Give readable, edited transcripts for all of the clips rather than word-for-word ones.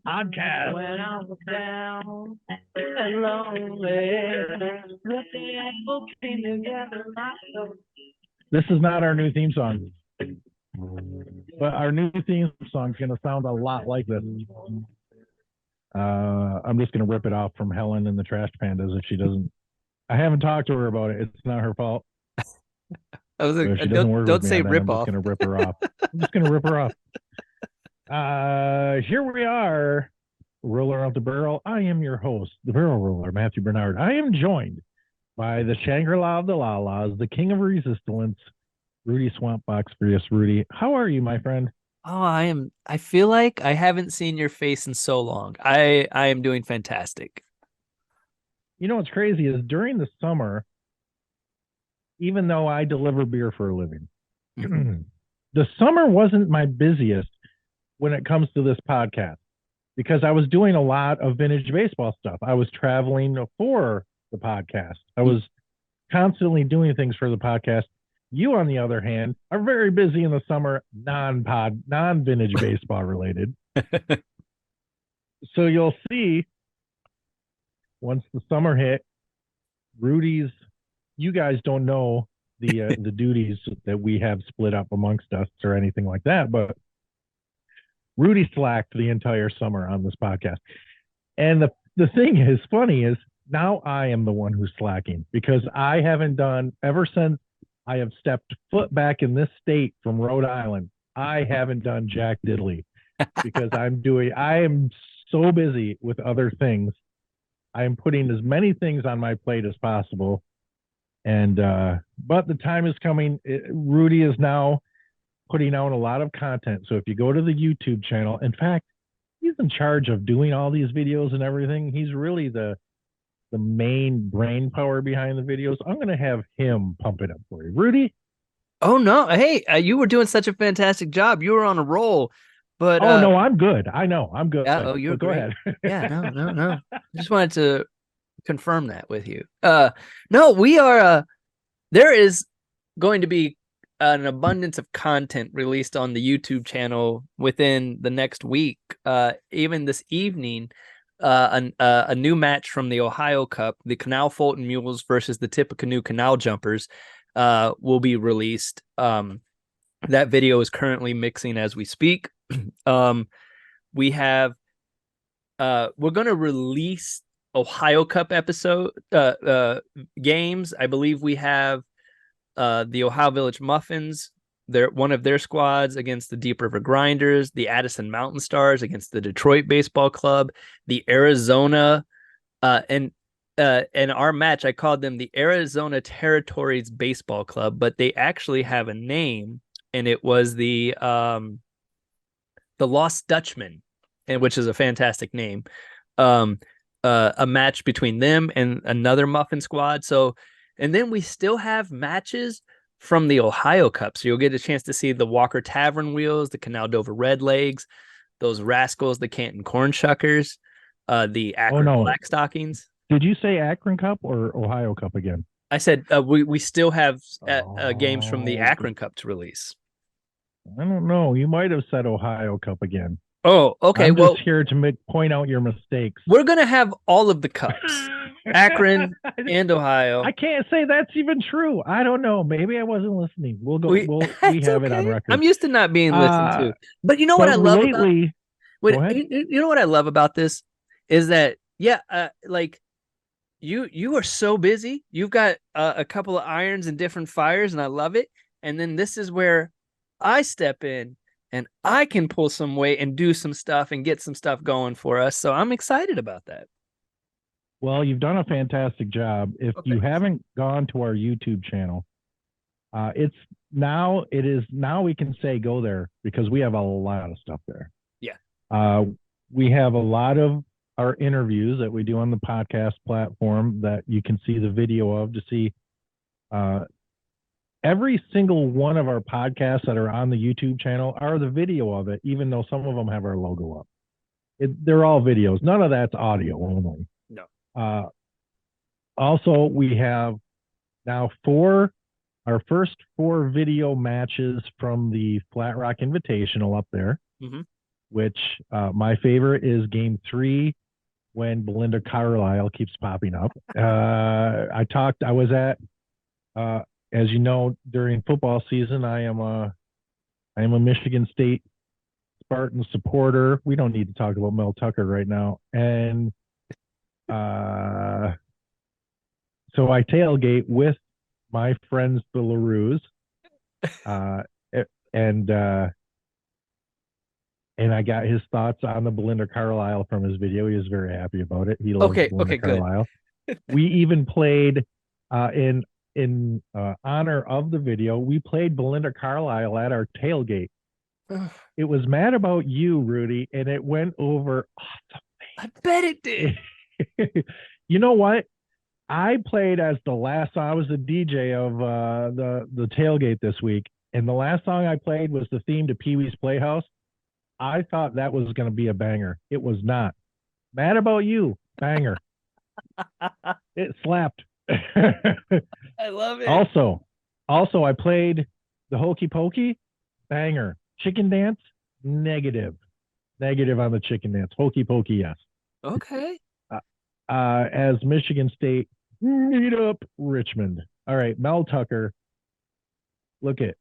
podcast. When I was down and lonely, the devil came together. This is not our new theme song, but our new theme song is going to sound a lot like this. I'm just going to rip it off from Helen and the Trash Pandas if she doesn't. I haven't talked to her about it. It's not her fault. I was like, If she doesn't work don't with me say on that, rip I'm just off. going to rip her off. I'm just going to rip her off. Here we are, Roller of the Barrel. I am your host, the Barrel Roller, Matthew Bernard. I am joined by the Shangri-La of the La-Las, the King of Resistance, Rudy Swampbox Frias. Rudy, how are you, my friend? Oh, I feel like I haven't seen your face in so long. I am doing fantastic. You know what's crazy is during the summer, even though I deliver beer for a living, Mhm. the summer wasn't my busiest when it comes to this podcast because I was doing a lot of vintage baseball stuff. I was traveling for the podcast. I was constantly doing things for the podcast. You, on the other hand, are very busy in the summer, non-vintage baseball related. So you'll see once the summer hit, Rudy's. You guys don't know the duties that we have split up amongst us or anything like that, but Rudy slacked the entire summer on this podcast. And the thing is funny is now I am the one who's slacking because I haven't done ever since I have stepped foot back in this state from Rhode Island. I haven't done Jack Diddley because I am so busy with other things. I am putting as many things on my plate as possible. And but the time is coming. Rudy is now putting out a lot of content. So if you go to the YouTube channel, in fact, he's in charge of doing all these videos and everything. He's really the main brain power behind the videos. I'm going to have him pump it up for you. Rudy? Oh no. Hey, you were doing such a fantastic job. You were on a roll. But Oh, no, I'm good. I know. I'm good. yeah, oh, you're But go great. ahead. Yeah, no. I just wanted to confirm that with you. No, we are there is going to be an abundance of content released on the YouTube channel within the next week. Even this evening, a new match from the Ohio Cup, the Canal Fulton Mules versus the Tippecanoe Canal Jumpers, will be released. That video is currently mixing as we speak. Um, we have we're going to release Ohio Cup episode games. I believe we have the Ohio Village Muffins, one of their squads against the Deep River Grinders, the Addison Mountain Stars against the Detroit Baseball Club, the Arizona, and our match, I called them the Arizona Territories Baseball Club, but they actually have a name, and it was the Lost Dutchman, and which is a fantastic name. Um, a match between them and another Muffin squad. So, and then we still have matches from the Ohio Cup. So you'll get a chance to see the Walker Tavern Wheels, the Canal Dover Red Legs, those Rascals, the Canton Corn Shuckers, the Oh, Akron no. Black Stockings. Did you say Akron Cup or Ohio Cup again? I said we still have games from the Oh, Akron Cup to release. I don't know. You might have said Ohio Cup again. Oh, okay. I'm just Well, here to point out your mistakes. we're gonna have all of the cups, Akron and Ohio. I can't say that's even true. I don't know. Maybe I wasn't listening. We'll go. We It's have it on okay. I'm record. used to not being listened Uh, to. But you know what but I love about lately, go what ahead. you know what I love about this is that yeah, like you are so busy. You've got a couple of irons and different fires, and I love it. And then this is where I step in and I can pull some weight and do some stuff and get some stuff going for us. So I'm excited about that. Well, you've done a fantastic job. If Oh, you thanks. haven't gone to our YouTube channel, it is now we can say go there because we have a lot of stuff there. Yeah. Uh, we have a lot of our interviews that we do on the podcast platform that you can see the video of to see uh, every single one of our podcasts that are on the YouTube channel are the video of it, even though some of them have our logo up. They're all videos. None of that's audio only. No. Uh, Also, we have now our first four video matches from the Flat Rock Invitational up there. Mm-hmm. which my favorite is Game 3 when Belinda Carlisle keeps popping up. I was at, as you know, during football season, I am a Michigan State Spartan supporter. We don't need to talk about Mel Tucker right now. And so I tailgate with my friends, the LaRues, and I got his thoughts on the Belinda Carlisle from his video. He was very happy about it. He loves Belinda Carlisle. We even played in honor of the video. We played Belinda Carlisle at our tailgate. It was Mad About You, Rudy, and it went over awesomely. I bet it did. You know what? I played as the last song. I was the DJ of the tailgate this week, and the last song I played was the theme to Pee-wee's Playhouse. I thought that was going to be a banger. It was not. Mad About You, banger. It slapped. I love it. Also, I played the Hokey Pokey, banger. Chicken Dance, negative on the Chicken Dance. Hokey Pokey, yes. Okay. As Michigan State, meet up Richmond. All right, Mel Tucker. Look at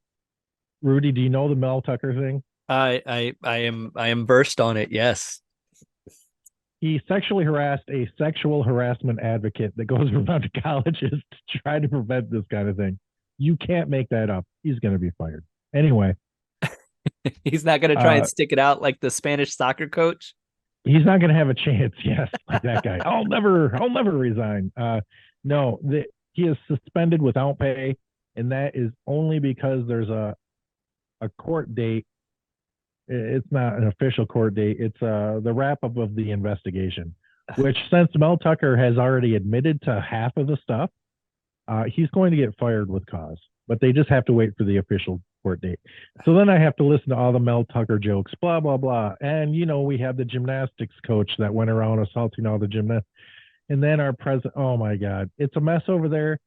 Rudy. Do you know the Mel Tucker thing? I am versed on it. Yes. He sexually harassed a sexual harassment advocate that goes around to colleges to try to prevent this kind of thing. You can't make that up. He's going to be fired. Anyway. He's not going to try and stick it out like the Spanish soccer coach. He's not going to have a chance. Yes, like that guy. I'll never resign. No, he is suspended without pay, and that is only because there's a court date. It's not an official court date. It's the wrap up of the investigation, which since Mel Tucker has already admitted to half of the stuff, he's going to get fired with cause. But they just have to wait for the official court date. So then I have to listen to all the Mel Tucker jokes, blah, blah, blah. And, you know, we have the gymnastics coach that went around assaulting all the gymnasts. And then our president, oh my God, it's a mess over there.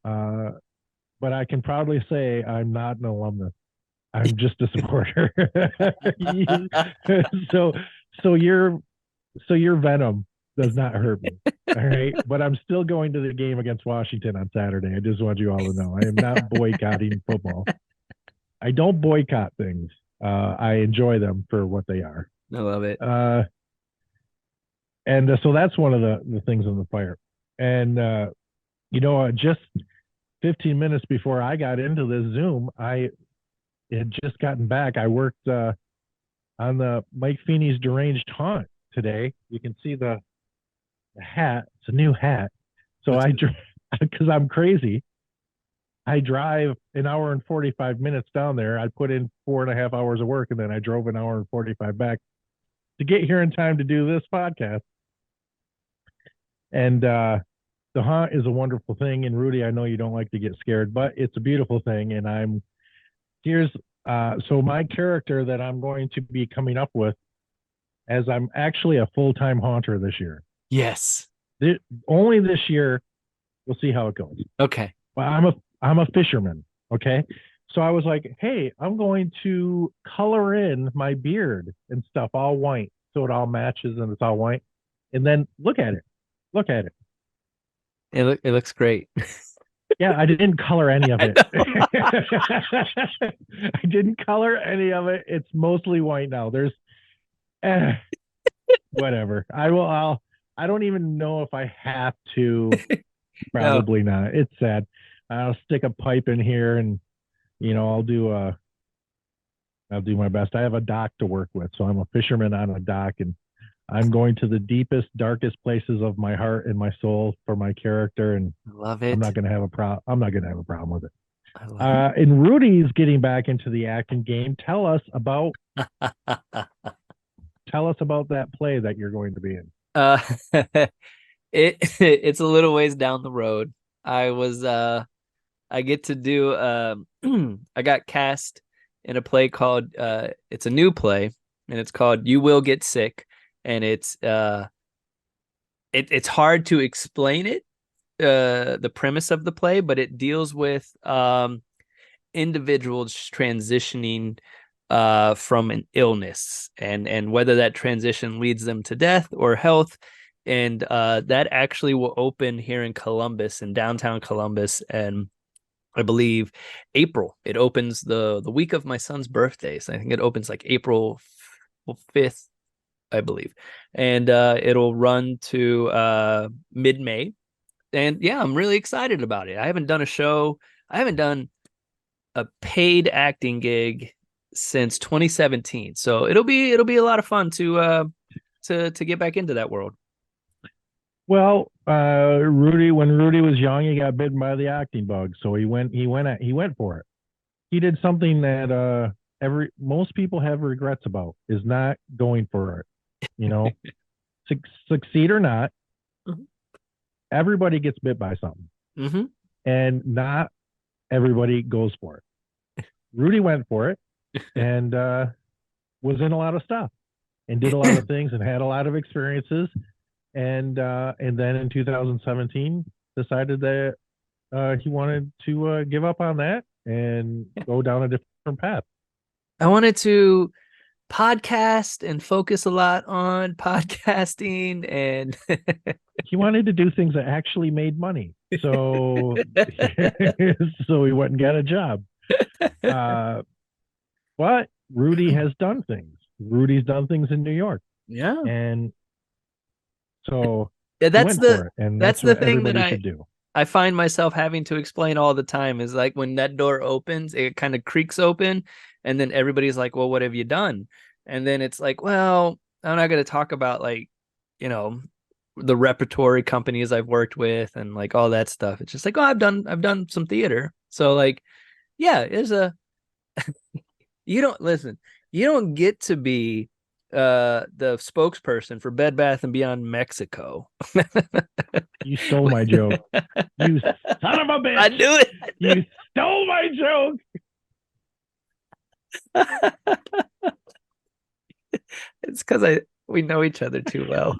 But I can proudly say I'm not an alumnus. I'm just a supporter. so your venom does not hurt me. All right. But I'm still going to the game against Washington on Saturday. I just want you all to know I am not boycotting football. I don't boycott things. I enjoy them for what they are. I love it. And so that's one of the things on the fire. And, just 15 minutes before I got into this Zoom, I had just gotten back. I worked on the Mike Feeney's Deranged Haunt today. You can see the hat. It's a new hat. So because I'm crazy, I drive an hour and 45 minutes down there. I put in 4.5 hours of work, and then I drove an hour and 45 back to get here in time to do this podcast. And the haunt is a wonderful thing. And Rudy, I know you don't like to get scared, but it's a beautiful thing. And so my character that I'm going to be coming up with, as I'm actually a full-time haunter this year. Yes. Only this year. We'll see how it goes. Okay. Well, I'm a fisherman. Okay. So I was like, hey, I'm going to color in my beard and stuff all white. So it all matches and it's all white. And then look at it. It looks great. Yeah, I didn't color any of it. I didn't color any of it. It's mostly white now. There's whatever. I don't even know if I have to. Probably not. It's sad. I'll stick a pipe in here and I'll do my best. I have a dock to work with, so I'm a fisherman on a dock, and I'm going to the deepest, darkest places of my heart and my soul for my character, and I love it. I'm not going to have a problem with it. I love it. And Rudy's getting back into the acting game. Tell us about that play that you're going to be in. It's a little ways down the road. I get to do I got cast in a play called it's a new play, and it's called You Will Get Sick, and it's hard to explain it, the premise of the play, but it deals with individuals transitioning from an illness, and whether that transition leads them to death or health. And that actually will open here in Columbus, in downtown Columbus, and I believe April. It opens the week of my son's birthday. So I think it opens like April 5th, I believe. And it'll run to mid-May. And yeah, I'm really excited about it. I haven't done a show. I haven't done a paid acting gig since 2017. So it'll be a lot of fun to get back into that world. Well, Rudy, when Rudy was young, he got bitten by the acting bug, so he went for it. He did something that most people have regrets about, is not going for it. You know, succeed or not, everybody gets bit by something, and not everybody goes for it. Rudy went for it, and was in a lot of stuff, and did a lot of things, and had a lot of experiences. And then in 2017 decided that he wanted to give up on that and go down a different path. I wanted to podcast and focus a lot on podcasting, and he wanted to do things that actually made money. So so he went and got a job. But Rudy has done things. Rudy's done things in New York. Yeah. And so that's the thing that should do. I find myself having to explain all the time, is like when that door opens, it kind of creaks open, and then everybody's like, well, what have you done? And then it's like, well, I'm not going to talk about, like, you know, the repertory companies I've worked with and like all that stuff. It's just like, oh, I've done some theater. So like, yeah, you don't get to be the spokesperson for Bed Bath & Beyond Mexico. You stole my joke. You son of a bitch. I knew it. You stole my joke. It's because we know each other too well.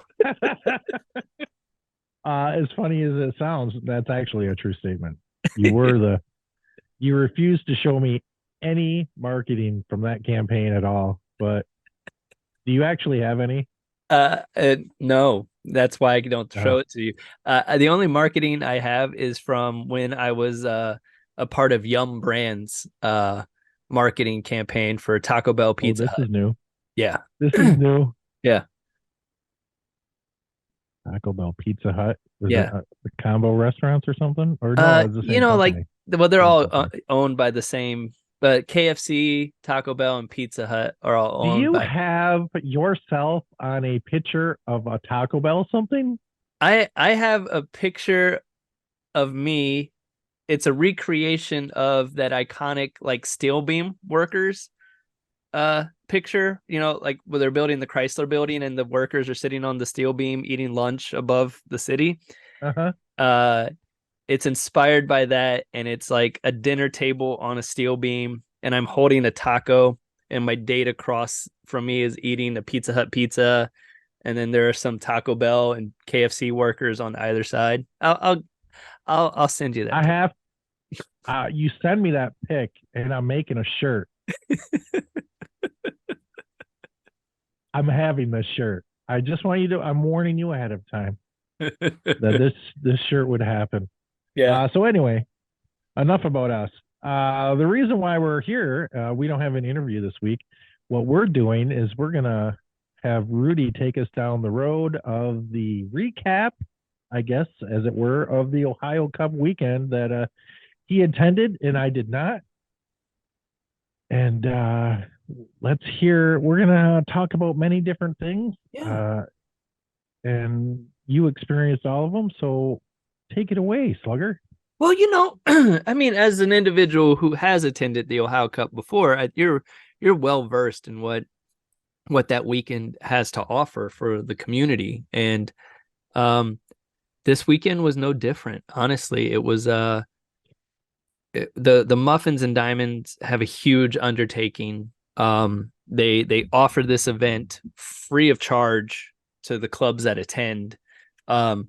As funny as it sounds, that's actually a true statement. You refused to show me any marketing from that campaign at all, but do you actually have any? No, that's why I don't show it to you. The only marketing I have is from when I was a part of Yum Brands marketing campaign for Taco Bell Pizza Hut. This is new. Yeah. This is new. Yeah. Taco Bell Pizza Hut. Was yeah. it the combo restaurants or something? Or no, it's the same company. Well, they're all owned by the same, but KFC, Taco Bell, and Pizza Hut are all owned. Do you have yourself on a picture of a Taco Bell something? I have a picture of me. It's a recreation of that iconic like steel beam workers picture, you know, like where they're building the Chrysler building and the workers are sitting on the steel beam eating lunch above the city. It's inspired by that, and it's like a dinner table on a steel beam, and I'm holding a taco, and my date across from me is eating a Pizza Hut pizza, and then there are some Taco Bell and KFC workers on either side. I'll send you that. I have. You send me that pic, and I'm making a shirt. I'm having this shirt. I just want you to. I'm warning you ahead of time that this shirt would happen. Yeah. So anyway, enough about us. The reason why we're here, we don't have an interview this week. What we're doing is we're gonna have Rudy take us down the road of the recap, I guess, as it were, of the Ohio Cup weekend that he attended and I did not. And let's hear. We're gonna talk about many different things. Yeah. And you experienced all of them, so take it away, Slugger. Well, you know, I mean, as an individual who has attended the Ohio Cup before, you're well versed in what that weekend has to offer for the community, and this weekend was no different. Honestly, it was the Muffins and Diamonds have a huge undertaking. They offer this event free of charge to the clubs that attend, and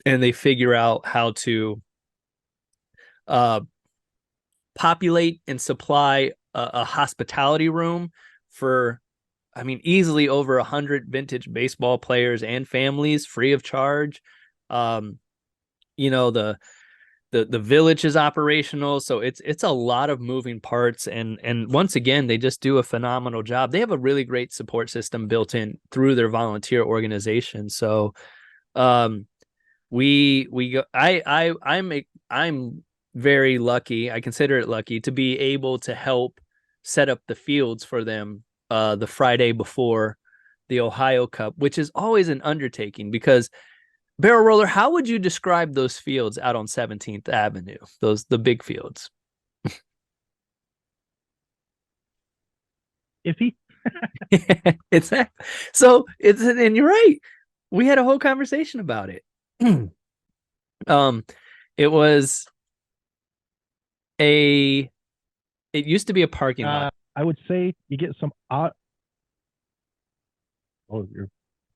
they figure out how to populate and supply a hospitality room for, I mean, easily over 100 vintage baseball players and families, free of charge. You know, the village is operational, so it's a lot of moving parts, and once again, they just do a phenomenal job. They have a really great support system built in through their volunteer organization. So we go, I'm very lucky, I consider it lucky, to be able to help set up the fields for them the Friday before the Ohio Cup, which is always an undertaking because Barrel Roller, how would you describe those fields out on 17th Avenue? The big fields. Iffy. It's that. So it's, and you're right. We had a whole conversation about it. It was it used to be a parking lot. I would say you get some oh, you're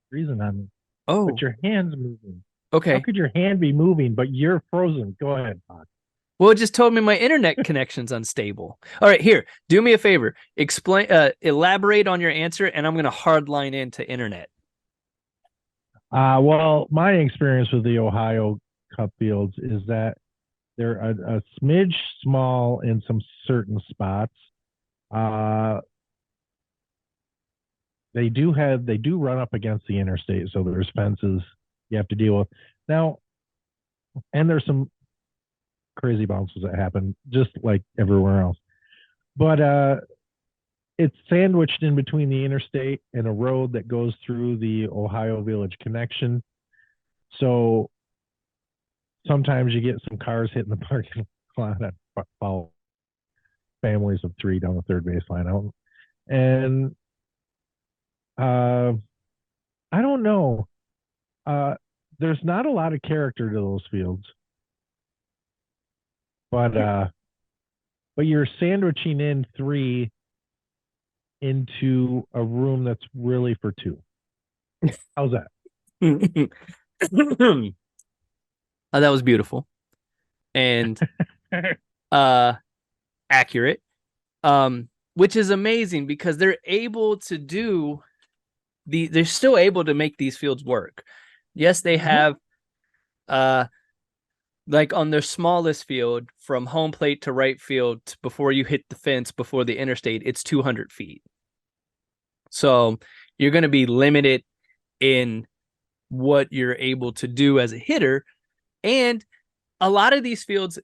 freezing on me. Oh, But your hand's moving. okay. How could your hand be moving, but you're frozen? Go ahead, Fox. Well, it just told me my internet connection's unstable. All right, here, do me a favor. Explain, elaborate on your answer, and I'm going to hard line into internet. Well, my experience with the Ohio Cup fields is that they're a smidge small in some certain spots. They do run up against the interstate, so there's fences you have to deal with now, and there's some crazy bounces that happen just like everywhere else. But it's sandwiched in between the interstate and a road that goes through the Ohio Village connection. So sometimes you get some cars hitting the parking lot and follow families of 3 down the third baseline out. And I don't know. There's not a lot of character to those fields. But you're sandwiching in 3 into a room that's really for 2. How's that? That was beautiful and accurate, which is amazing because they're able to do they're still able to make these fields work. Yes, they have like on their smallest field, from home plate to right field before you hit the fence before the interstate, it's 200 feet. So you're going to be limited in what you're able to do as a hitter. And a lot of these fields,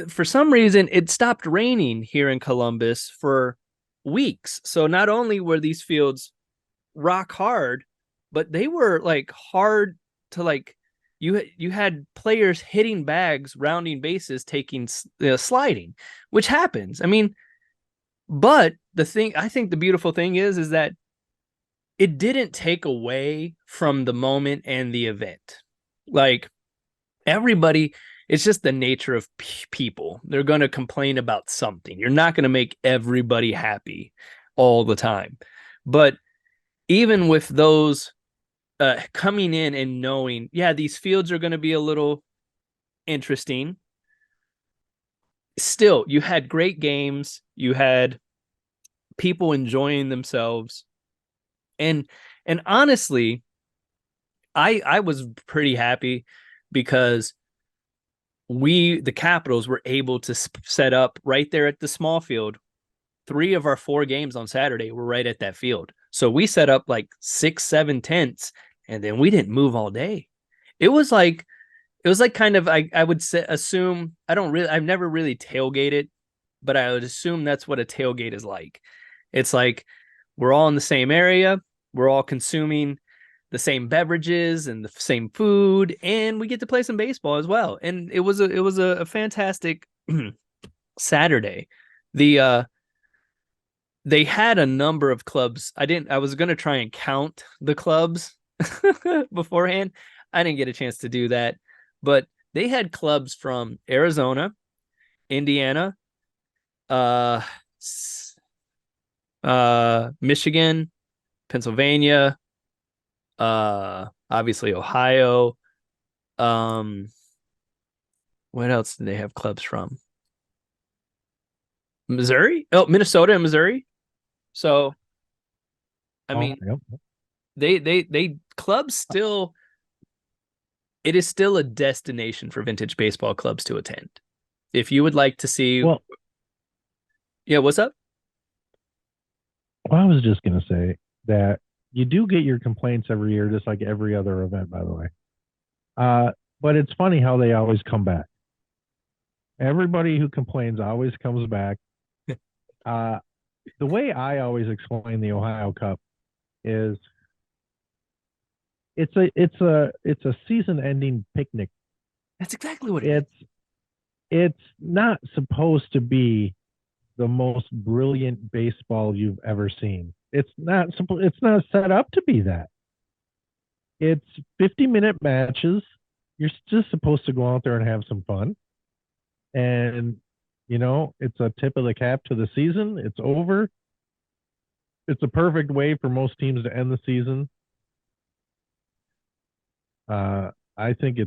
for some reason, it stopped raining here in Columbus for weeks. So not only were these fields rock hard, but they were like hard to like, you had players hitting bags, rounding bases, taking sliding, which happens. I mean, but I think the beautiful thing is that it didn't take away from the moment and the event. Like everybody, it's just the nature of people. They're going to complain about something. You're not going to make everybody happy all the time. But even with those coming in and knowing, yeah, these fields are going to be a little interesting. Still, you had great games. You had people enjoying themselves. And honestly, I was pretty happy because the Capitals were able to set up right there at the small field. 3 of our 4 games on Saturday were right at that field. So we set up like 6, 7 tents, and then we didn't move all day. It was like kind of, I would assume, I've never really tailgated, but I would assume that's what a tailgate is like. It's like we're all in the same area, we're all consuming the same beverages and the same food, and we get to play some baseball as well. And it was a fantastic Saturday. They had a number of clubs. I was going to try and count the clubs beforehand. I didn't get a chance to do that, but they had clubs from Arizona, Indiana, Michigan, Pennsylvania, obviously Ohio. What else did they have clubs from? Missouri? Oh, Minnesota and Missouri. So, I Oh, mean, yep. they clubs still. It is still a destination for vintage baseball clubs to attend. If you would like to see, Well, yeah, what's up? I was just gonna say that you do get your complaints every year, just like every other event, by the way. Uh, but it's funny how they always come back. Everybody who complains always comes back. Uh, the way I always explain the Ohio Cup is it's a season ending picnic. That's exactly what it is. It's not supposed to be the most brilliant baseball you've ever seen. It's not set up to be that. It's 50-minute matches. You're just supposed to go out there and have some fun. And it's a tip of the cap to the season. It's over. It's a perfect way for most teams to end the season. I think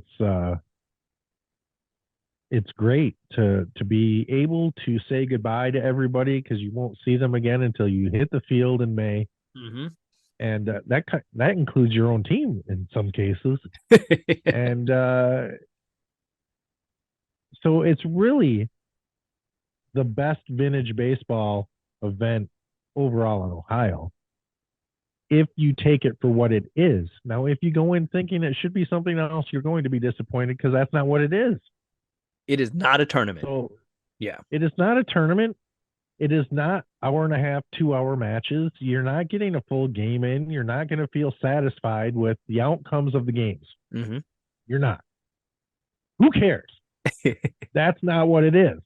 it's great to be able to say goodbye to everybody because you won't see them again until you hit the field in May, Mm-hmm. and that includes your own team in some cases. And so it's really the best vintage baseball event overall in Ohio if you take it for what it is. Now, if you go in thinking it should be something else, you're going to be disappointed because that's not what it is. It is not a tournament. So Yeah. it is not a tournament. It is not hour and a half, 2 hour matches. You're not getting a full game in. You're not going to feel satisfied with the outcomes of the games. Mm-hmm. You're not. Who cares? That's not what it is.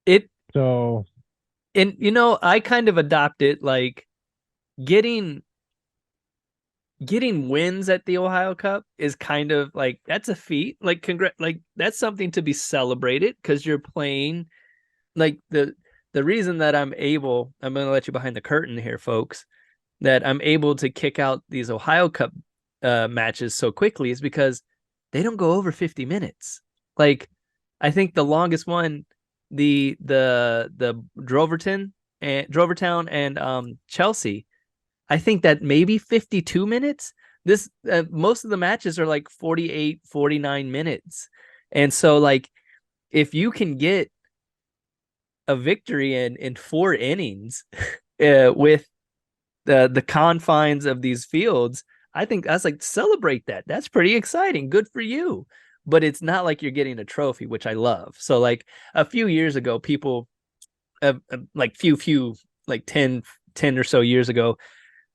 It So, and I kind of adopt it like getting wins at the Ohio Cup is kind of like that's a feat. Like like that's something to be celebrated because you're playing like the reason that I'm going to let you behind the curtain here, folks, that I'm able to kick out these Ohio Cup matches so quickly is because they don't go over 50 minutes. Like I think the longest one, the Drovertown and Chelsea, I think that maybe 52 minutes. This most of the matches are like 48, 49 minutes. And so like if you can get a victory in 4 innings with the confines of these fields, I think that's like celebrate that. That's pretty exciting. Good for you. But it's not like you're getting a trophy, which I love. So like a few years ago, people like few like 10 or so years ago,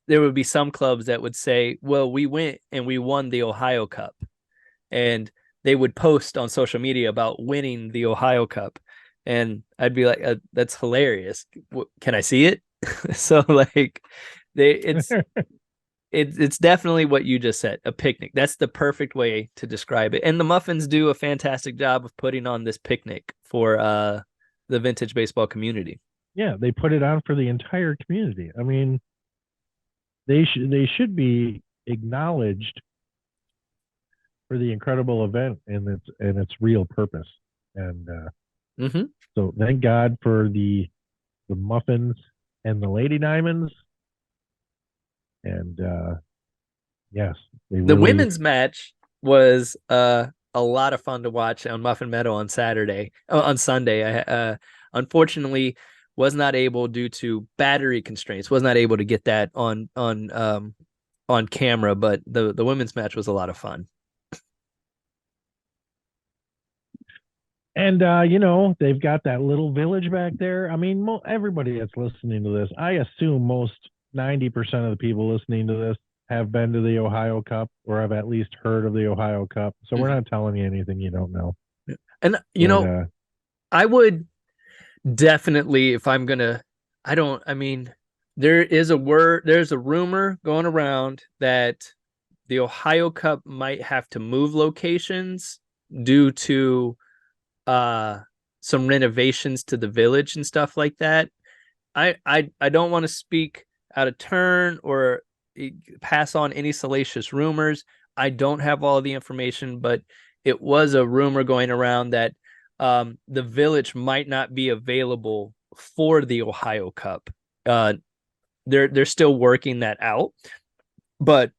there would be some clubs that would say, well, we went and we won the Ohio Cup. And they would post on social media about winning the Ohio Cup. And I'd be like, that's hilarious. Can I see it? So like it's definitely what you just said, a picnic. That's the perfect way to describe it. And the Muffins do a fantastic job of putting on this picnic for the vintage baseball community. yeah, they put it on for the entire community. I mean, they should be acknowledged for the incredible event and its real purpose. And Mm-hmm. so thank God for the Muffins and the Lady Diamonds. And yes, they The really women's match was a lot of fun to watch on Muffin Meadow on Sunday. I unfortunately was not able due to battery constraints. Was not able to get that on camera, but the women's match was a lot of fun. and they've got that little village back there. I mean, everybody that's listening to this, I assume most 90% of the people listening to this have been to the Ohio Cup or have at least heard of the Ohio Cup. So we're not telling you anything you don't know. And But, I would definitely, if I'm gonna, I mean, there's a rumor going around that the Ohio Cup might have to move locations due to some renovations to the village and stuff like that. I don't want to speak out of turn or pass on any salacious rumors. I don't have all the information, but it was a rumor going around that the village might not be available for the Ohio Cup. They're still working that out, but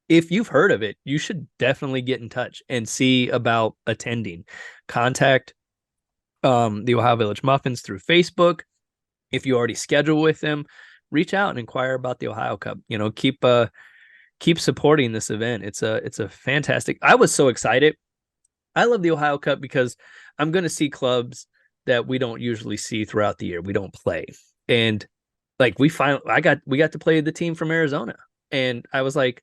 if you've heard of it, you should definitely get in touch and see about attending. Contact the Ohio Village Muffins through Facebook. If you already schedule with them, reach out and inquire about the Ohio Cup. Keep supporting this event. It's a fantastic. I was so excited. I love the Ohio Cup because I'm going to see clubs that we don't usually see throughout the year. We don't play. And like we got to play the team from Arizona. And I was like,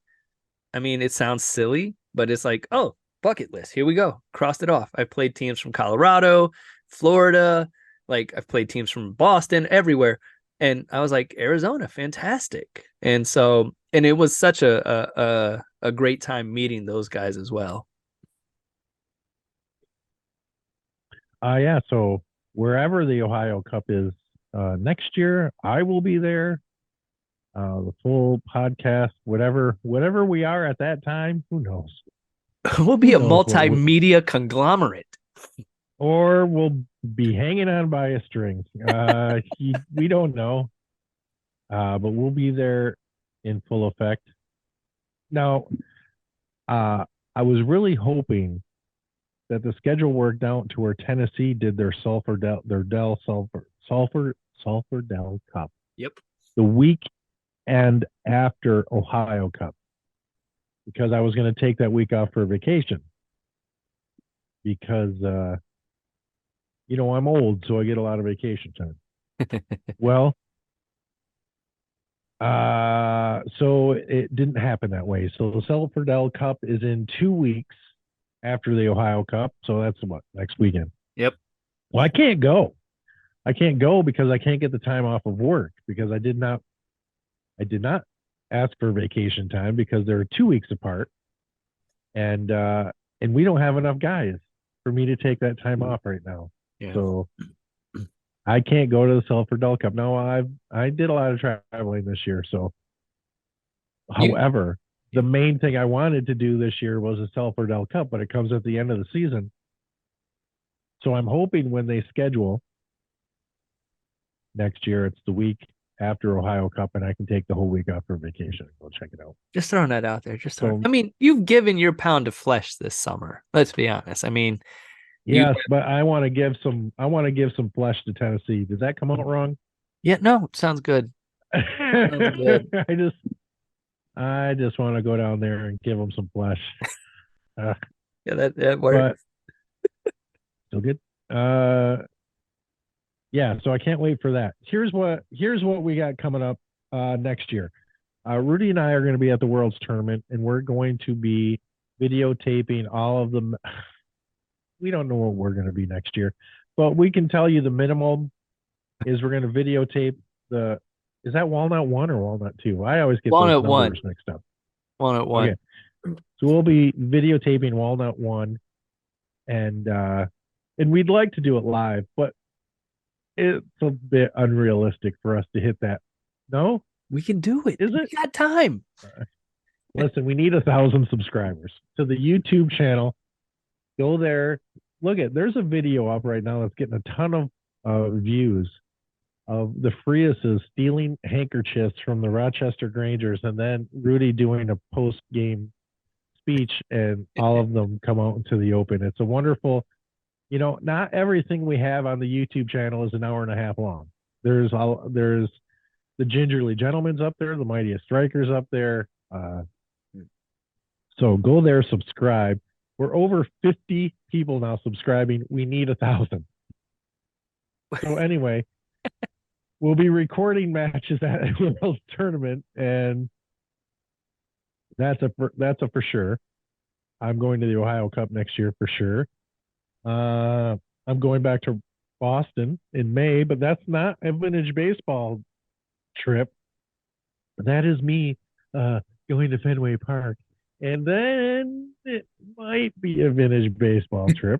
I mean, it sounds silly, but it's like, oh, bucket list. Here we go. Crossed it off. I've played teams from Colorado, Florida, like I've played teams from Boston, everywhere. And I was like, Arizona, fantastic. And it was such a great time meeting those guys as well. Yeah. So wherever the Ohio Cup is next year, I will be there. The full podcast, whatever we are at that time, who knows? We'll be a multimedia conglomerate. Or we'll be hanging on by a string. We don't know. But we'll be there in full effect. Now, I was really hoping that the schedule worked out to where Tennessee did their Sulphur Dell Cup. Yep. The week and after Ohio Cup, because I was going to take that week off for vacation because I'm old, so I get a lot of vacation time. Well, so it didn't happen that way. So the Sulphur Dell Cup is in 2 weeks after the Ohio Cup. So that's next weekend. Yep. Well, I can't go. Because I can't get the time off of work because I did not ask for vacation time because they're 2 weeks apart. And we don't have enough guys for me to take that time off right now. Yeah. So I can't go to the Sulphur Dell Cup. No, I did a lot of traveling this year. So, however, the main thing I wanted to do this year was a Sulphur Dell Cup, but it comes at the end of the season. So I'm hoping when they schedule next year, it's the week after Ohio Cup, and I can take the whole week off for vacation and go check it out. Just throwing that out there. I mean, you've given your pound of flesh this summer. Let's be honest. I mean, yes, but I want to give some flesh to Tennessee. Did that come out wrong? Yeah, no, sounds good. Sounds good. I just want to go down there and give them some flesh. Yeah, that works. Still good. Yeah, so I can't wait for that. Here's what we got coming up next year. Rudy and I are going to be at the World's Tournament, and we're going to be videotaping all of them. We don't know what we're going to be next year, but we can tell you the minimum is we're going to videotape is that Walnut 1 or Walnut 2? I always get Walnut those numbers mixed up. Walnut 1. Okay. So we'll be videotaping Walnut 1, and we'd like to do it live, but it's a bit unrealistic for us to hit that. No? We can do it. Is it? We got time. Listen, we need 1,000 subscribers to the YouTube channel. Go there. There's a video up right now that's getting a ton of views of the Friases stealing handkerchiefs from the Rochester Grangers, and then Rudy doing a post-game speech, and all of them come out into the open. It's a wonderful, not everything we have on the YouTube channel is an hour and a half long. There's the Gingerly Gentlemen's up there, the Mightiest Strikers up there. So go there, subscribe. We're over 50 people now subscribing. We need 1,000. So anyway, we'll be recording matches at the World Tournament, and that's a for sure. I'm going to the Ohio Cup next year for sure. I'm going back to Boston in May, but that's not a vintage baseball trip. That is me going to Fenway Park. And then it might be a vintage baseball trip.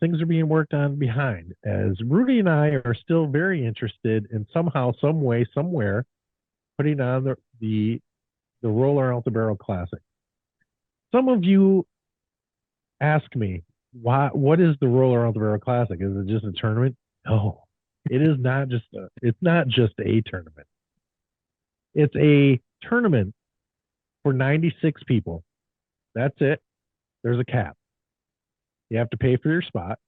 Things are being worked on behind, as Rudy and I are still very interested in somehow, some way, somewhere putting on the Roller Out the Barrel Classic. Some of you ask me, what is the Roller Out the Barrel Classic? Is it just a tournament? No, it is not just it's not just a tournament. It's a tournament for 96 people. That's it. There's a cap. You have to pay for your spot.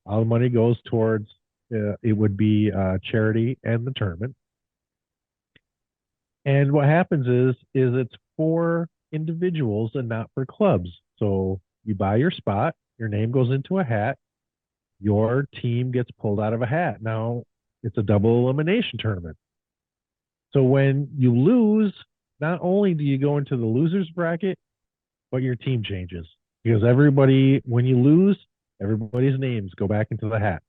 All the money goes towards it would be charity and the tournament. And what happens is it's for individuals and not for clubs. So you buy your spot, your name goes into a hat, your team gets pulled out of a hat. Now it's a double elimination tournament. So when you lose, not only do you go into the losers bracket, but your team changes because everybody, when you lose, everybody's names go back into the hat.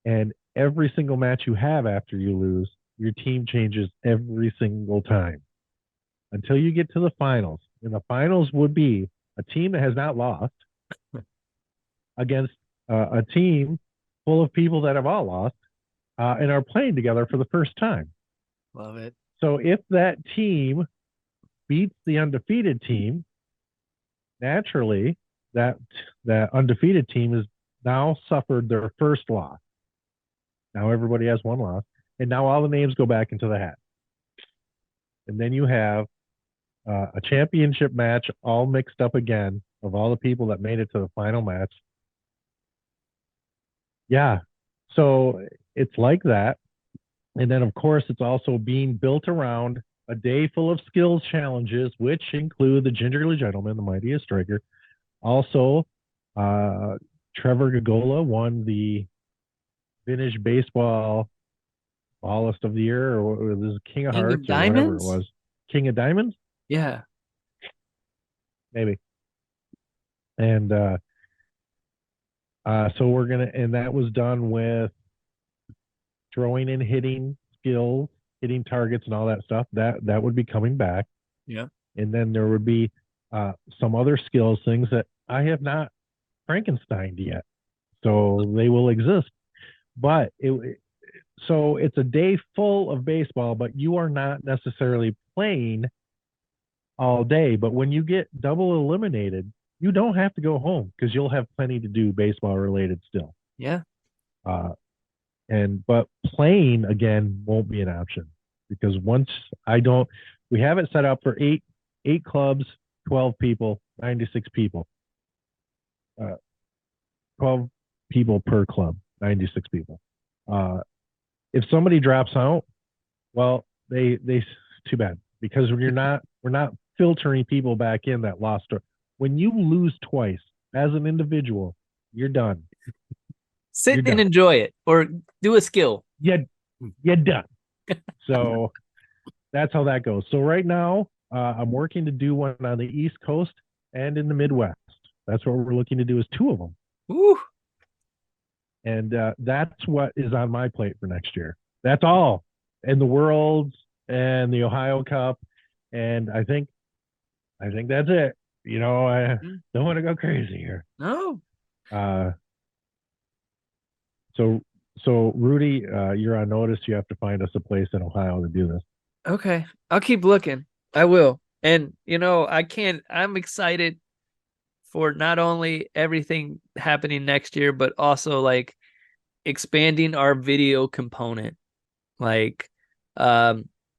And every single match you have after you lose, your team changes every single time until you get to the finals. And the finals would be a team that has not lost against a team full of people that have all lost and are playing together for the first time. Love it. So if that team beats the undefeated team, naturally that undefeated team has now suffered their first loss. Now everybody has one loss, and now all the names go back into the hat. And then you have a championship match all mixed up again of all the people that made it to the final match. Yeah. So it's like that. And then, of course, it's also being built around a day full of skills challenges, which include the Gingerly Gentleman, the Mightiest Striker. Also, Trevor Gogola won the Vintage Baseball Ballist of the Year, or this is King of Hearts, or whatever it was. King of Diamonds? Yeah. Maybe. And so we're going to, and that was done with throwing and hitting skills, hitting targets and all that stuff. That would be coming back. Yeah. And then there would be some other skills, things that I have not Frankensteined yet. So they will exist. But so it's a day full of baseball, but you are not necessarily playing all day. But when you get double eliminated, you don't have to go home because you'll have plenty to do baseball related still. Yeah. But playing again won't be an option because once we have it set up for eight clubs, 12 people, 96 people, 12 people per club, 96 people. If somebody drops out, well, they too bad because we're not filtering people back in that lost. When you lose twice as an individual, you're done. Sit and enjoy it, or do a skill. You're done. So that's how that goes. So right now, I'm working to do one on the East Coast and in the Midwest. That's what we're looking to do is 2 of them. Ooh. And that's what is on my plate for next year. That's all. And the Worlds and the Ohio Cup. And I think that's it. You know, I don't want to go crazy here. No. So Rudy, you're on notice. You have to find us a place in Ohio to do this. Okay. I'll keep looking. I will. And, I'm excited for not only everything happening next year, but also like expanding our video component. Like,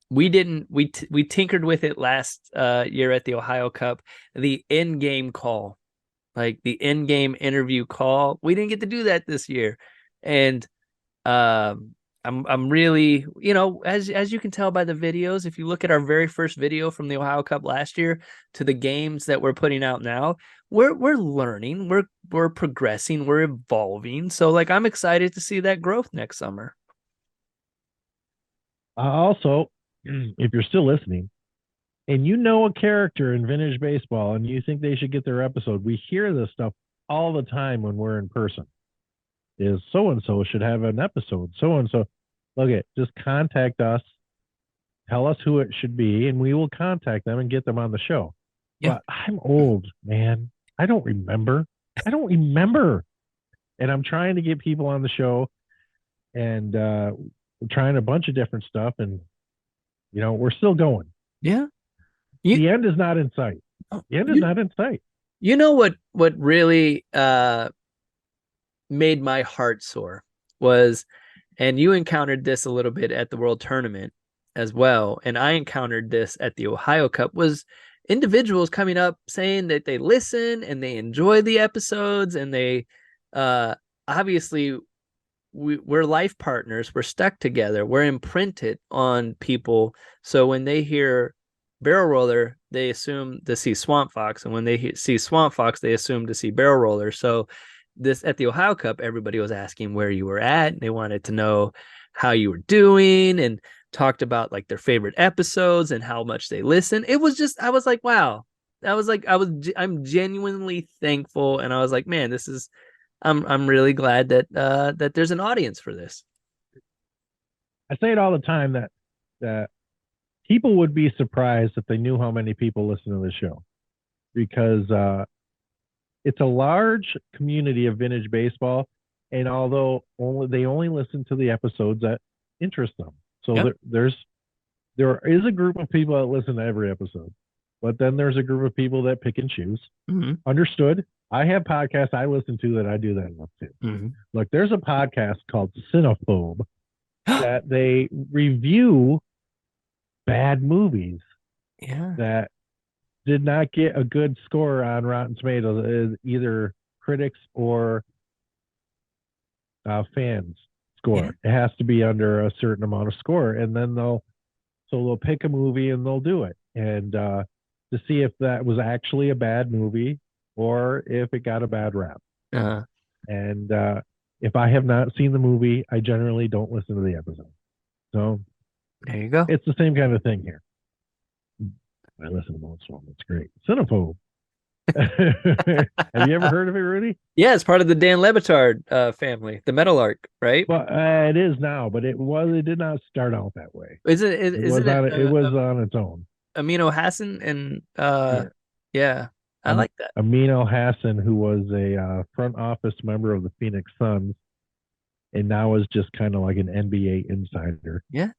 we tinkered with it last year at the Ohio Cup, the in-game call, like the in-game interview call. We didn't get to do that this year. And I'm really, as you can tell by the videos, if you look at our very first video from the Ohio Cup last year to the games that we're putting out now, we're learning, we're progressing, we're evolving. So like I'm excited to see that growth next summer. Also, if you're still listening and you know a character in vintage baseball and you think they should get their episode, we hear this stuff all the time when we're in person. Is so-and-so should have an episode. So-and-so, just contact us, tell us who it should be, and we will contact them and get them on the show. Yeah. But I'm old, man. I don't remember. And I'm trying to get people on the show, and we're trying a bunch of different stuff, and we're still going. Yeah. The end is not in sight. The end is not in sight. You know what really made my heart soar was, and you encountered this a little bit at the World Tournament as well, and I encountered this at the Ohio Cup, was individuals coming up saying that they listen and they enjoy the episodes, and they obviously we're life partners, we're stuck together, we're imprinted on people, so when they hear barrel roller, they assume to see Swamp Fox, and when they see Swamp Fox, they assume to see barrel roller. So this at the Ohio Cup, everybody was asking where you were at, and they wanted to know how you were doing, and talked about like their favorite episodes and how much they listen. It was just, I was like, wow. I'm genuinely thankful, and I was like, man, this is, I'm really glad that that there's an audience for this. I say it all the time that people would be surprised if they knew how many people listen to the show, because it's a large community of vintage baseball, and although they only listen to the episodes that interest them, so Yep. there is a group of people that listen to every episode, but then there's a group of people that pick and choose. Mm-hmm. Understood. I have podcasts I listen to that I do that enough too. Mm-hmm. Look, there's a podcast called Cinephobe that they review bad movies Yeah. that did not get a good score on Rotten Tomatoes, either critics or fans score. Yeah. It has to be under a certain amount of score, and then they'll pick a movie and they'll do it, and to see if that was actually a bad movie or if it got a bad rap. Uh-huh. And if I have not seen the movie, I generally don't listen to the episode. So There you go. it's the same kind of thing here. I listen to most of them. It's great. Cinephobe. Have you ever heard of it, Rudy? Yeah, it's part of the Dan Le Batard family, the Metal Arc, right? Well, it is now, but it did not start out that way. Is it? It was on its own. Amino Hassan and Yeah. yeah, I like that. Amino Hassan, who was a front office member of the Phoenix Suns, and now is just kind of like an NBA insider. Yeah.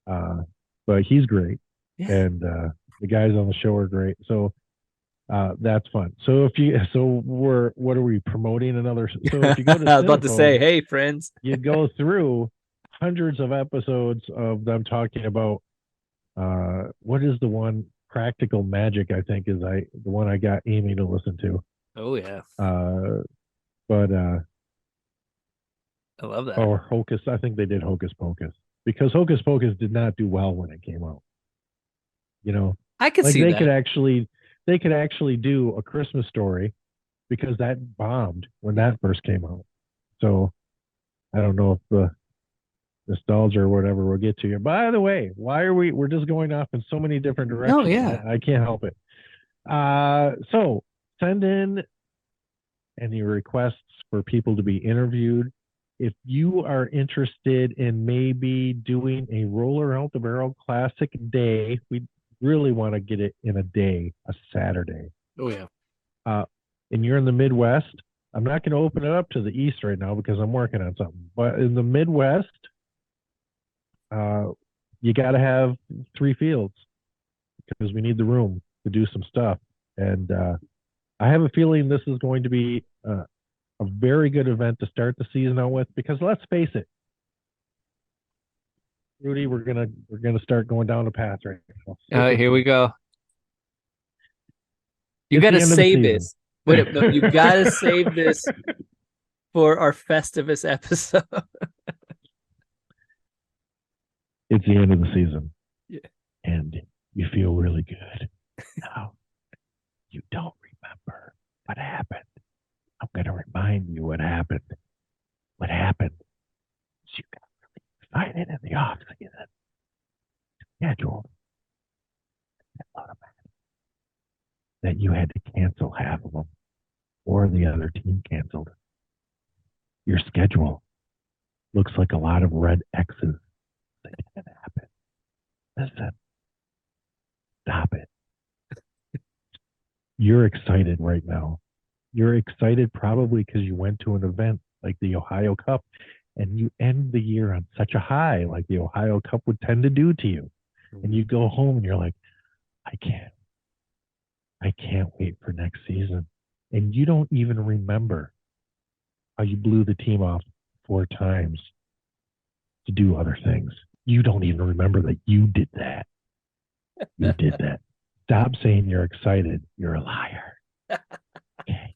But he's great, Yeah. and the guys on the show are great. So that's fun. So what are we promoting another? So if you go to I was about to Cinephobe, say, hey friends, you go through hundreds of episodes of them talking about what is the one, Practical Magic, I think is the one I got Amy to listen to. oh yeah, But I love that. or Hocus, I think they did Hocus Pocus, because Hocus Pocus did not do well when it came out. You know, I could like see they that. could actually do A Christmas Story, because that bombed when that first came out. So I don't know if the nostalgia or whatever will get to you. By the way, we're just going off in so many different directions. Oh yeah, I can't help it. So send in any requests for people to be interviewed. If you are interested in maybe doing a Roller Out the Barrel Classic day, we really want to get it in a day, a Saturday. oh yeah. And you're in the Midwest, I'm not going to open it up to the East right now because I'm working on something. But in the Midwest, you got to have 3 fields because we need the room to do some stuff. And I have a feeling this is going to be a very good event to start the season out with, because let's face it, Rudy, we're gonna start going down the path right now. All right, here we go. You It's got to the end of the save season. this. Wait, no, you got to save this for our Festivus episode. It's the end of the season. Yeah. And you feel really good. Now, you don't remember what happened. I'm going to remind you what happened. What happened is you got really excited in the off season. Scheduled that you had to cancel half of them, or the other team canceled. Your schedule looks like a lot of red X's. That didn't happen. Listen, stop it. You're excited right now. You're excited probably because you went to an event like the Ohio Cup, and you end the year on such a high, like the Ohio Cup would tend to do to you. And you go home and you're like, I can't wait for next season. And you don't even remember how you blew the team off 4 times to do other things. You don't even remember that you did that. You did that. Stop saying you're excited. You're a liar. Okay.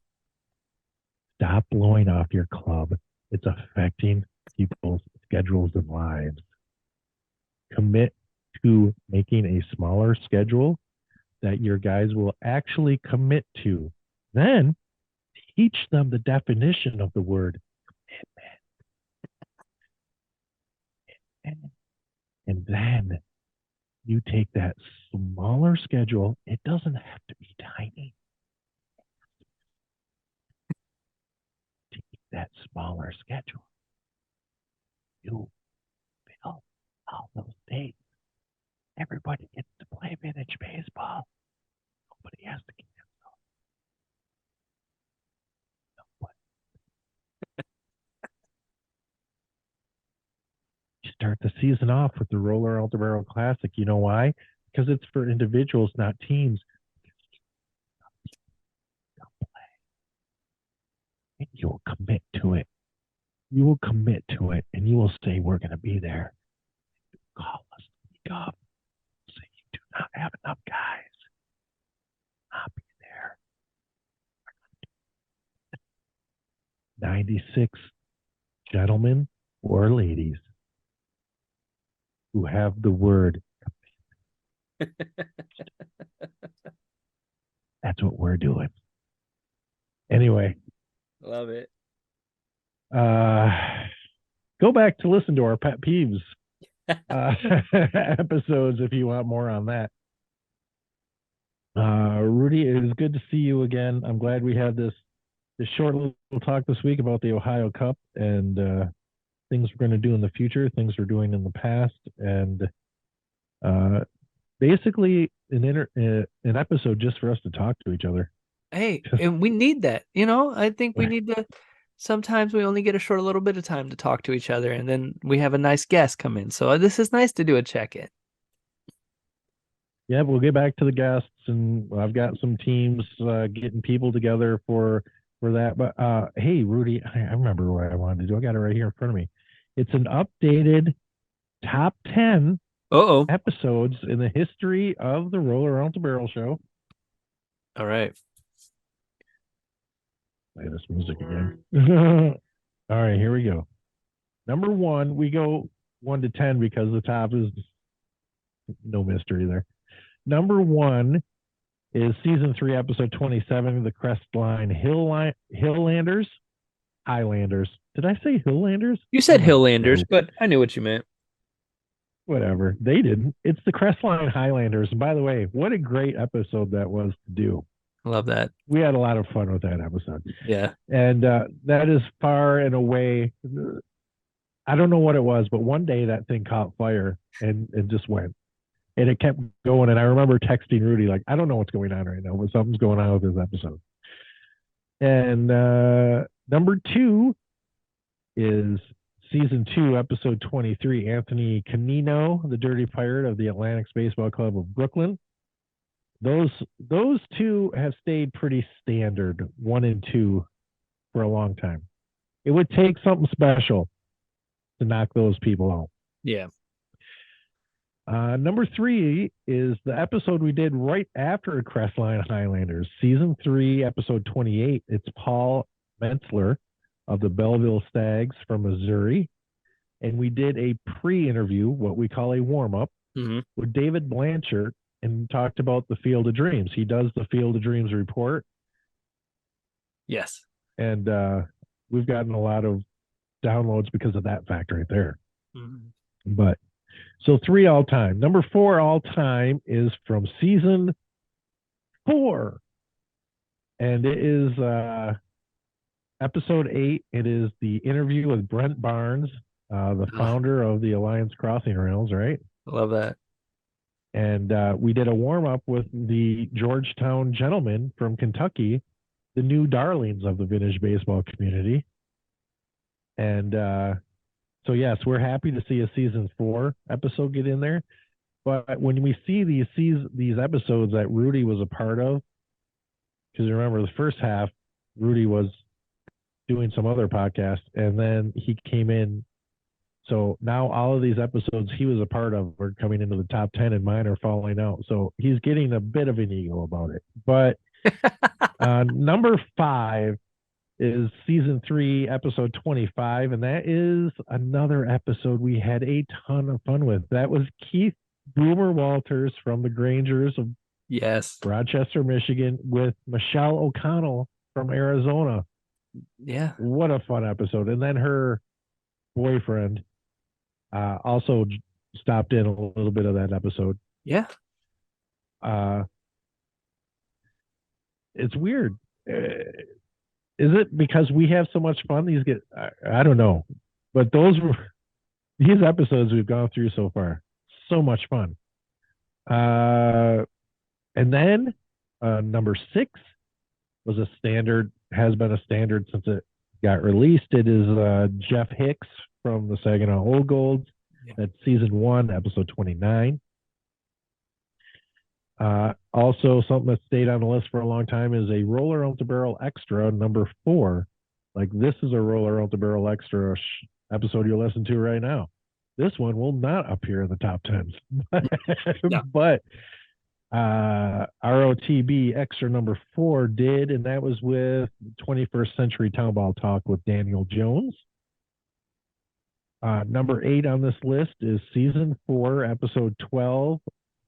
Stop blowing off your club. It's affecting people's schedules and lives. Commit to making a smaller schedule that your guys will actually commit to. Then teach them the definition of the word commitment. And then you take that smaller schedule. It doesn't have to be tiny. Take that smaller schedule. You fill all those days. Everybody gets to play vintage baseball. Nobody has to cancel. Nobody. You start the season off with the Roller Alta Barrel Classic. You know why? Because it's for individuals, not teams. And you will commit to it. You will commit to it, and you will say, we're going to be there. Call us the week up. Say you do not have enough guys. I'll be there. 96 gentlemen or ladies who have the word that's what we're doing. Anyway, Love it. go back to listen to our pet peeves episodes if you want more on that. Rudy, it is good to see you again. I'm glad we had this short little talk this week about the Ohio Cup and things we're going to do in the future, things we're doing in the past, and basically an episode just for us to talk to each other. Hey, and we need that. I think we need to. Sometimes we only get a short little bit of time to talk to each other, and then we have a nice guest come in. So this is nice to do a check-in. Yeah, we'll get back to the guests, and I've got some teams getting people together for that. But hey, Rudy, I remember what I wanted to do. I got it right here in front of me. It's an updated top 10 episodes in the history of the Roller Alta Barrel Show. All right. Play this music again. All right, here we go. Number 1, we go 1 to 10 because the top is no mystery there. Number 1 is season 3, episode 27, the Crestline Highlanders. Did I say Highlanders? You said Highlanders, but I knew what you meant. Whatever. They didn't. It's the Crestline Highlanders. And by the way, what a great episode that was to do. I love that. We had a lot of fun with that episode. Yeah. And that is far and away. I don't know what it was, but one day that thing caught fire and it just went. And it kept going. And I remember texting Rudy, like, I don't know what's going on right now, but something's going on with this episode. And number 2 is season 2, episode 23, Anthony Canino, the Dirty Pirate of the Atlantics Baseball Club of Brooklyn. Those 2 have stayed pretty standard, 1 and 2, for a long time. It would take something special to knock those people out. Yeah. Number 3 is the episode we did right after Crestline Highlanders, season 3, episode 28. It's Paul Mentzler of the Belleville Stags from Missouri. And we did a pre-interview, what we call a warm-up, with David Blanchard, and talked about the Field of Dreams. He does the Field of Dreams report. Yes. And we've gotten a lot of downloads because of that fact right there. But so 3 all time. Number 4 all time is from season 4. And it is episode 8. It is the interview with Brent Barnes, the founder of the Alliance Crossing Rails, right? I love that. And we did a warm-up with the Georgetown gentlemen from Kentucky, the new darlings of the vintage baseball community. And so, yes, we're happy to see a season 4 episode get in there. But when we see these episodes that Rudy was a part of, because remember, the first half, Rudy was doing some other podcast, and then he came in. So now all of these episodes he was a part of are coming into the top 10, and mine are falling out. So he's getting a bit of an ego about it. But number 5 is season 3, episode 25, and that is another episode we had a ton of fun with. That was Keith Boomer Walters from the Grangers of Yes. Rochester, Michigan, with Michelle O'Connell from Arizona. Yeah. What a fun episode. And then her boyfriend also stopped in a little bit of that episode. Yeah. It's weird. Is it because we have so much fun? I don't know, but these episodes we've gone through so far, so much fun. And then number 6 was has been a standard since it got released. It is Jeff Hicks from the Saginaw Old Golds. Yeah. That's season 1, episode 29. Also, something that stayed on the list for a long time is a Roller Out the Barrel Extra, number 4. Like, this is a Roller Out the Barrel Extra episode you'll listen to right now. This one will not appear in the top 10s. No. But ROTB Extra number 4 did, and that was with 21st Century Townball Talk with Daniel Jones. Number 8 on this list is season 4, episode 12,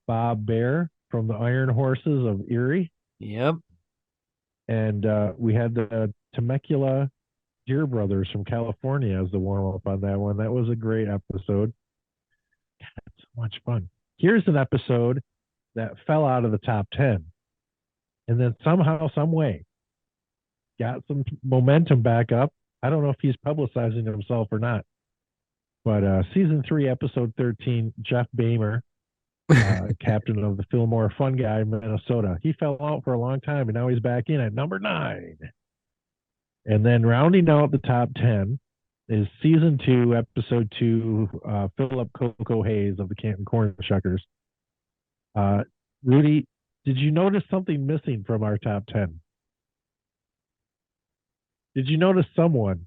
Bob Bear from the Iron Horses of Erie. Yep. And we had the Temecula Deer Brothers from California as the warm-up on that one. That was a great episode. God, so much fun. Here's an episode that fell out of the top 10 and then somehow, some way, got some momentum back up. I don't know if he's publicizing himself or not. But season 3, episode 13, Jeff Bamer, captain of the Fillmore Fun Guy, Minnesota. He fell out for a long time, and now he's back in at number 9. And then rounding out the top 10 is season 2, episode 2, Philip Coco Hayes of the Canton Corn Shuckers. Rudy, did you notice something missing from our top 10? Did you notice someone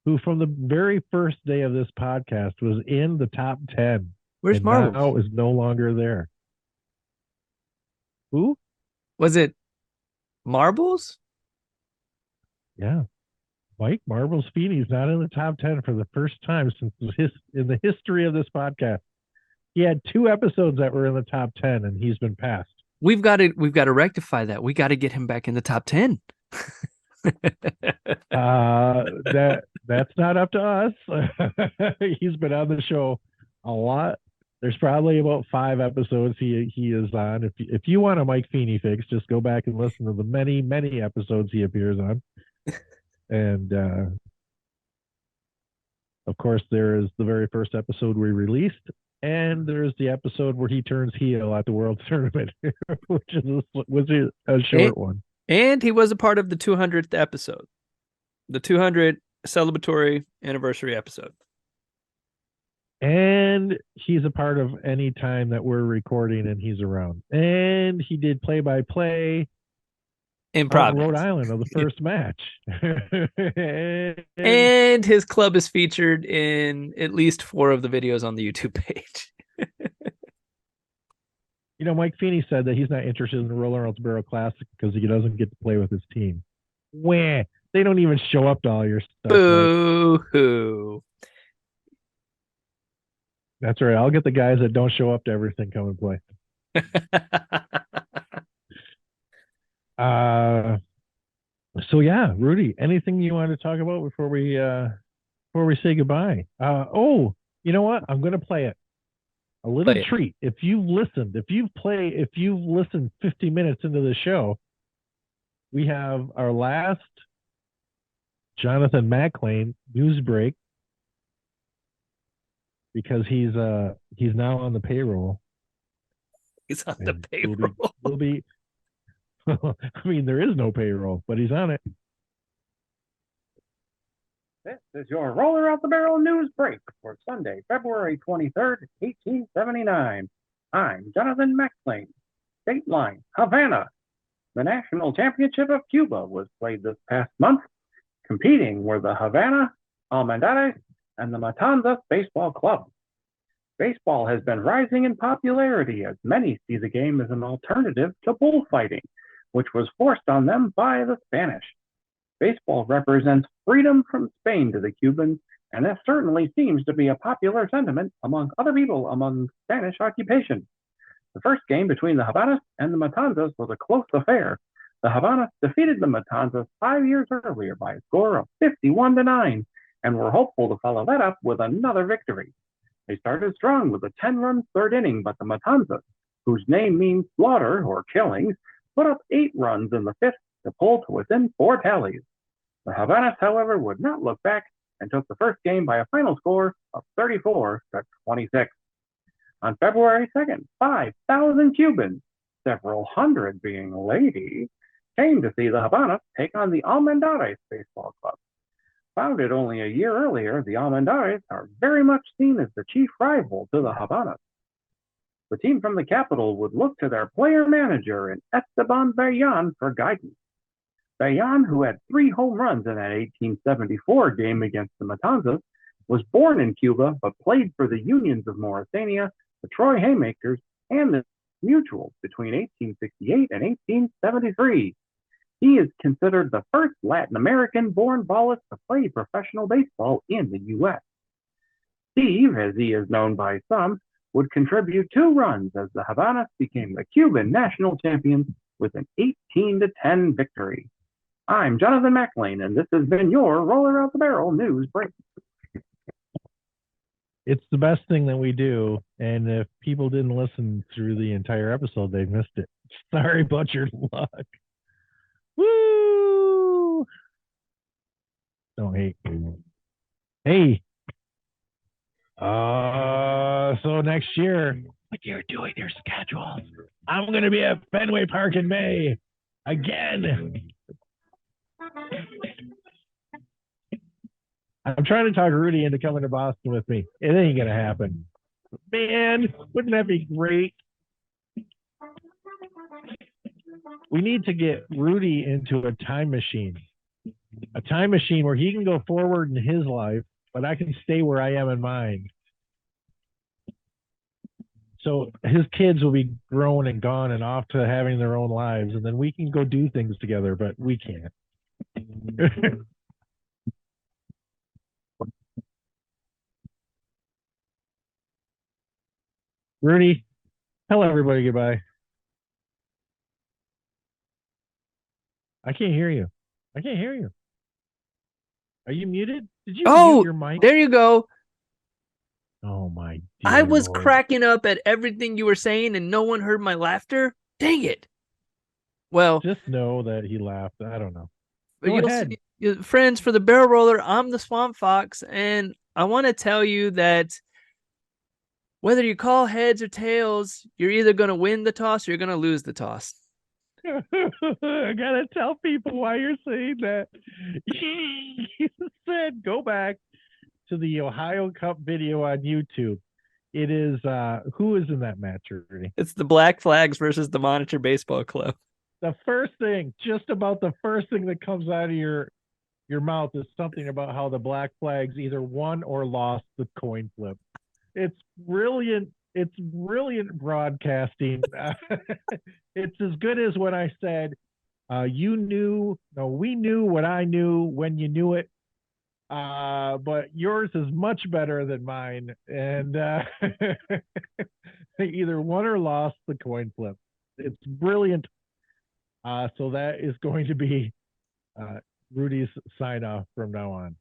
who from the very first day of this podcast was in the top 10? Where's Marbles? Now is no longer there. Who? Was it Marbles? Yeah. Mike Marbles Feeney's not in the top 10 for the first time since in the history of this podcast. He had 2 episodes that were in the top 10 and he's been passed. We've got to rectify that. We got to get him back in the top 10. That's not up to us. He's been on the show a lot. There's probably about 5 episodes he is on. If you want a Mike Feeney fix, just go back and listen to the many episodes he appears on. And of course, there is the very first episode we released, and there's the episode where he turns heel at the World Tournament, which is a short one. And he was a part of the 200th episode, the 200 celebratory anniversary episode. And he's a part of any time that we're recording and he's around. And he did play-by-play in Providence, Rhode Island of the first match. and his club is featured in at least 4 of the videos on the YouTube page. You know, Mike Feeney said that he's not interested in the Roller Out the Barrel Classic because he doesn't get to play with his team. Wah! They don't even show up to all your stuff. Boo-hoo. That's right. I'll get the guys that don't show up to everything come and play. So yeah, Rudy, anything you want to talk about before we say goodbye? Oh, you know what? I'm going to play it. A little treat. If you've listened 50 minutes into the show, we have our last Jonathan McLean news break because he's now on the payroll. He's on the payroll. Will be I mean, there is no payroll, but he's on it. This is your Roller Out the Barrel news break for Sunday, February 23rd, 1879. I'm Jonathan McLean. Dateline, Havana. The National Championship of Cuba was played this past month. Competing were the Havana, Almendares, and the Matanzas Baseball Club. Baseball has been rising in popularity as many see the game as an alternative to bullfighting, which was forced on them by the Spanish. Baseball represents freedom from Spain to the Cubans, and this certainly seems to be a popular sentiment among other people among Spanish occupation. The first game between the Havanas and the Matanzas was a close affair. The Havanas defeated the Matanzas 5 years earlier by a score of 51-9, and were hopeful to follow that up with another victory. They started strong with a 10-run third inning, but the Matanzas, whose name means slaughter or killings, put up 8 runs in the fifth to pull to within 4 tallies. The Havanas, however, would not look back and took the first game by a final score of 34-26. On February 2nd, 5,000 Cubans, several hundred being ladies, came to see the Havanas take on the Almendares Baseball Club. Founded only a year earlier, the Almendares are very much seen as the chief rival to the Havanas. The team from the capital would look to their player manager in Esteban Bayan for guidance. Bayan, who had 3 home runs in that 1874 game against the Matanzas, was born in Cuba but played for the Unions of Mauritania, the Troy Haymakers, and the Mutuals between 1868 and 1873. He is considered the first Latin American-born ballist to play professional baseball in the U.S. Steve, as he is known by some, would contribute 2 runs as the Havanas became the Cuban national champions with an 18-10 victory. I'm Jonathan McLean, and this has been your Roller Out the Barrel News Break. It's the best thing that we do, and if people didn't listen through the entire episode, they missed it. Sorry about your luck. Woo! Don't hate me. Hey. So next year, when you're doing your schedules, I'm going to be at Fenway Park in May again. I'm trying to talk Rudy into coming to Boston with me. It ain't going to happen. Man, wouldn't that be great? We need to get Rudy into a time machine where he can go forward in his life, but I can stay where I am in mine. So his kids will be grown and gone and off to having their own lives, and then we can go do things together, but we can't. Rudy, tell everybody goodbye. I can't hear you. I can't hear you. Are you muted? Did you mute your mic? There you go. Oh my dear I was Lord. cracking up at everything you were saying and no one heard my laughter. Dang it. Well, Just know that he laughed. I don't know. but Go you'll ahead. see, friends, for the Barrel Roller, I'm the Swamp Fox, and I want to tell you that whether you call heads or tails, you're either going to win the toss or you're going to lose the toss. I gotta tell people why you're saying that. You said go back to the Ohio Cup video on YouTube. It is who is in that match, Rudy? It's the Black Flags versus the Monitor Baseball Club. The first thing, just about the first thing that comes out of your mouth is something about how the Black Flags either won or lost the coin flip. It's brilliant. It's brilliant broadcasting. It's as good as when I said, we knew what I knew when you knew it. But yours is much better than mine. And they either won or lost the coin flip. It's brilliant. So that is going to be Rudy's sign off from now on.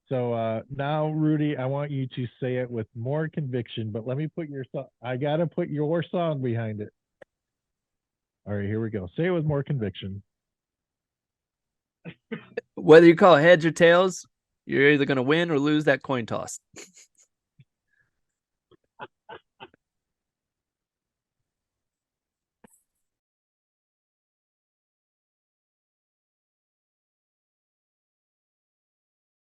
So now, Rudy, I want you to say it with more conviction, but let me put I got to put your song behind it. All right, here we go. Say it with more conviction. Whether you call heads or tails, you're either going to win or lose that coin toss.